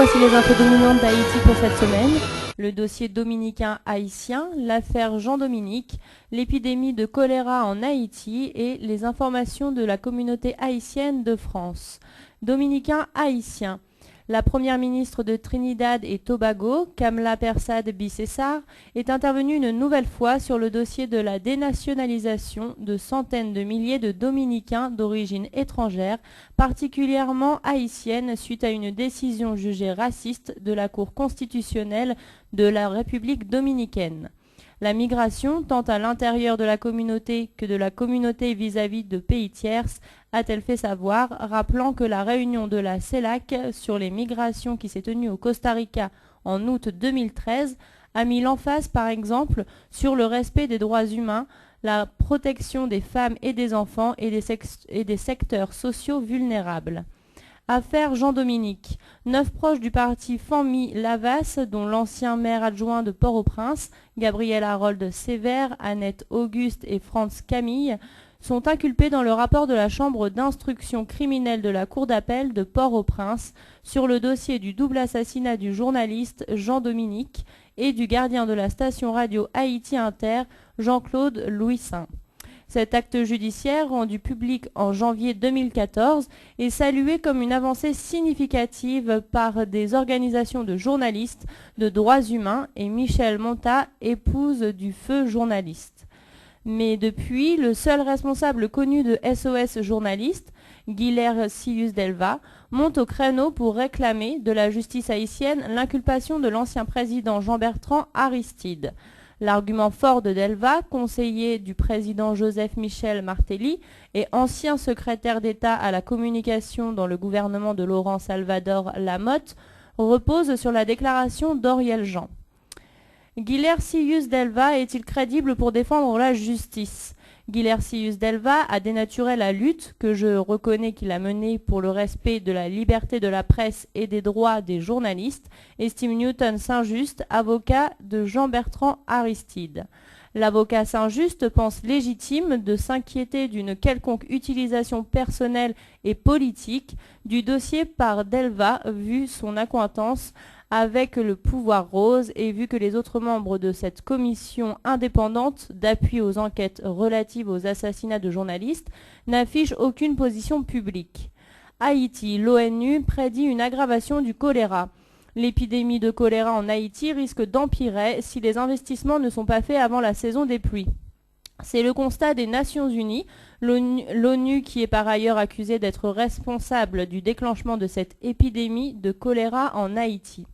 voici les infos dominantes d'Haïti pour cette semaine. Le dossier dominicain haïtien, l'affaire Jean-Dominique, l'épidémie de choléra en Haïti et les informations de la communauté haïtienne de France. Dominicain haïtien. La première ministre de Trinidad et Tobago, Kamla Persad Bissessar, est intervenue une nouvelle fois sur le dossier de la dénationalisation de centaines de milliers de Dominicains d'origine étrangère, particulièrement haïtienne, suite à une décision jugée raciste de la Cour constitutionnelle de la République dominicaine. La migration, tant à l'intérieur de la communauté que de la communauté vis-à-vis de pays tierces, a-t-elle fait savoir, rappelant que la réunion de la CELAC sur les migrations qui s'est tenue au Costa Rica en août 2013 a mis l'emphase par exemple sur le respect des droits humains, la protection des femmes et des enfants et des secteurs sociaux vulnérables. Affaire Jean-Dominique. 9 proches du parti Famille Lavas, dont l'ancien maire adjoint de Port-au-Prince, Gabriel Harold Sévère, Annette Auguste et Franz Camille, sont inculpés dans le rapport de la Chambre d'instruction criminelle de la Cour d'appel de Port-au-Prince sur le dossier du double assassinat du journaliste Jean-Dominique et du gardien de la station radio Haïti Inter, Jean-Claude Louissin. Cet acte judiciaire, rendu public en janvier 2014, est salué comme une avancée significative par des organisations de journalistes, de droits humains et Michel Monta, épouse du feu journaliste. Mais depuis, le seul responsable connu de SOS Journalistes, Guilher Sius Delva, monte au créneau pour réclamer de la justice haïtienne l'inculpation de l'ancien président Jean-Bertrand Aristide. L'argument fort de Delva, conseiller du président Joseph Michel Martelly et ancien secrétaire d'État à la communication dans le gouvernement de Laurent Salvador Lamotte, repose sur la déclaration d'Oriel Jean. Guilher Sius Delva est-il crédible pour défendre la justice ? Guilher Sius Delva a dénaturé la lutte que je reconnais qu'il a menée pour le respect de la liberté de la presse et des droits des journalistes, estime Newton Saint-Just, avocat de Jean-Bertrand Aristide. L'avocat Saint-Just pense légitime de s'inquiéter d'une quelconque utilisation personnelle et politique du dossier par Delva, vu son accointance avec le pouvoir rose et vu que les autres membres de cette commission indépendante d'appui aux enquêtes relatives aux assassinats de journalistes n'affichent aucune position publique. Haïti, l'ONU prédit une aggravation du choléra. L'épidémie de choléra en Haïti risque d'empirer si les investissements ne sont pas faits avant la saison des pluies. C'est le constat des Nations Unies, l'ONU qui est par ailleurs accusée d'être responsable du déclenchement de cette épidémie de choléra en Haïti.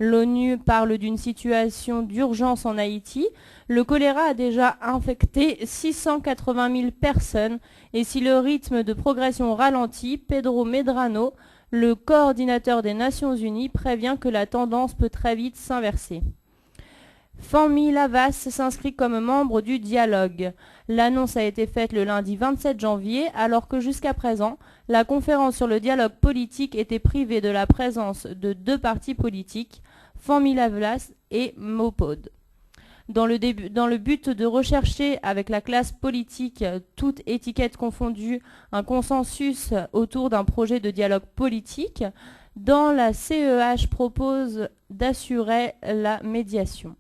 L'ONU parle d'une situation d'urgence en Haïti. Le choléra a déjà infecté 680 000 personnes et si le rythme de progression ralentit, Pedro Medrano, le coordinateur des Nations Unies, prévient que la tendance peut très vite s'inverser. Famille Lavas s'inscrit comme membre du dialogue. L'annonce a été faite le lundi 27 janvier, alors que jusqu'à présent, la conférence sur le dialogue politique était privée de la présence de 2 partis politiques, Famille Lavas et Mopod. Dans le but de rechercher avec la classe politique, toute étiquette confondue, un consensus autour d'un projet de dialogue politique, dans la CEH propose d'assurer la médiation.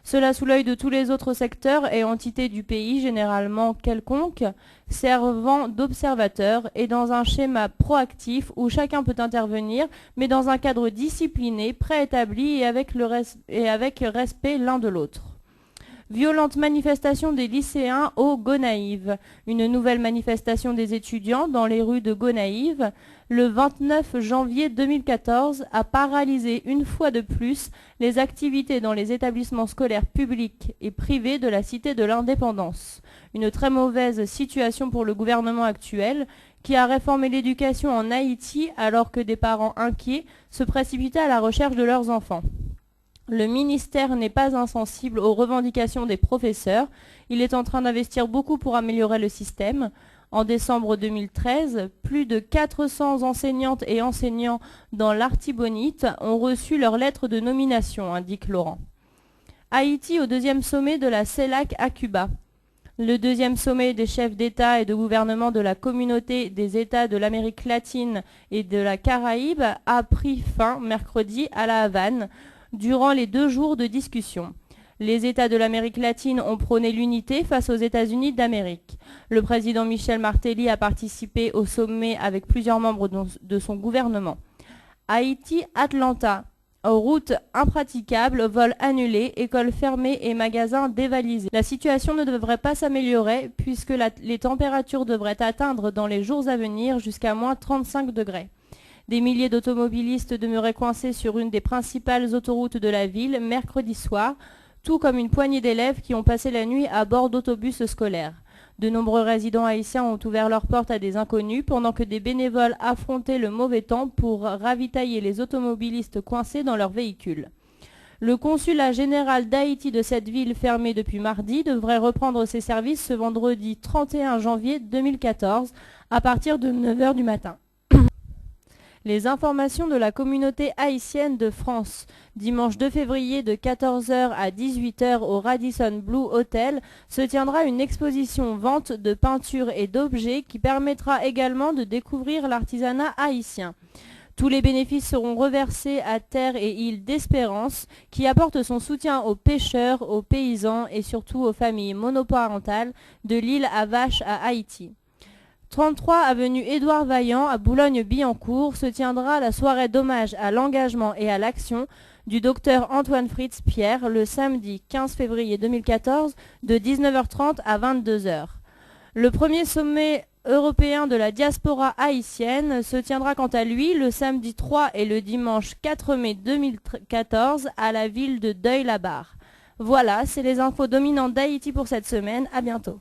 Cela sous l'œil de tous les autres secteurs et entités du pays, généralement quelconques, servant d'observateurs et dans un schéma proactif où chacun peut intervenir, mais dans un cadre discipliné, préétabli et avec respect l'un de l'autre. Violente manifestation des lycéens au Gonaïves. Une nouvelle manifestation des étudiants dans les rues de Gonaïves le 29 janvier 2014 a paralysé une fois de plus les activités dans les établissements scolaires publics et privés de la Cité de l'Indépendance. Une très mauvaise situation pour le gouvernement actuel qui a réformé l'éducation en Haïti alors que des parents inquiets se précipitaient à la recherche de leurs enfants. Le ministère n'est pas insensible aux revendications des professeurs. Il est en train d'investir beaucoup pour améliorer le système. En décembre 2013, plus de 400 enseignantes et enseignants dans l'Artibonite ont reçu leur lettre de nomination, indique Laurent. Haïti au 2e sommet de la CELAC à Cuba. Le deuxième sommet des chefs d'État et de gouvernement de la communauté des États de l'Amérique latine et de la Caraïbe a pris fin mercredi à La Havane durant les 2 jours de discussion. Les États de l'Amérique latine ont prôné l'unité face aux États-Unis d'Amérique. Le président Michel Martelly a participé au sommet avec plusieurs membres de son gouvernement. Haïti-Atlanta. Routes impraticables, vols annulés, écoles fermées et magasins dévalisés. La situation ne devrait pas s'améliorer puisque les températures devraient atteindre dans les jours à venir jusqu'à moins 35 degrés. Des milliers d'automobilistes demeuraient coincés sur une des principales autoroutes de la ville mercredi soir, tout comme une poignée d'élèves qui ont passé la nuit à bord d'autobus scolaires. De nombreux résidents haïtiens ont ouvert leurs portes à des inconnus pendant que des bénévoles affrontaient le mauvais temps pour ravitailler les automobilistes coincés dans leurs véhicules. Le consulat général d'Haïti de cette ville fermée depuis mardi devrait reprendre ses services ce vendredi 31 janvier 2014 à partir de 9 h du matin. Les informations de la communauté haïtienne de France. Dimanche 2 février de 14 h à 18 h au Radisson Blu Hotel se tiendra une exposition vente de peintures et d'objets qui permettra également de découvrir l'artisanat haïtien. Tous les bénéfices seront reversés à Terre et Île d'Espérance qui apporte son soutien aux pêcheurs, aux paysans et surtout aux familles monoparentales de l'île à Vache à Haïti. 33 avenue Édouard Vaillant à Boulogne-Billancourt se tiendra la soirée d'hommage à l'engagement et à l'action du docteur Antoine Fritz Pierre le samedi 15 février 2014 de 19 h 30 à 22 h. Le premier sommet européen de la diaspora haïtienne se tiendra quant à lui le samedi 3 et le dimanche 4 mai 2014 à la ville de Deuil-la-Barre. Voilà, c'est les infos dominantes d'Haïti pour cette semaine. À bientôt.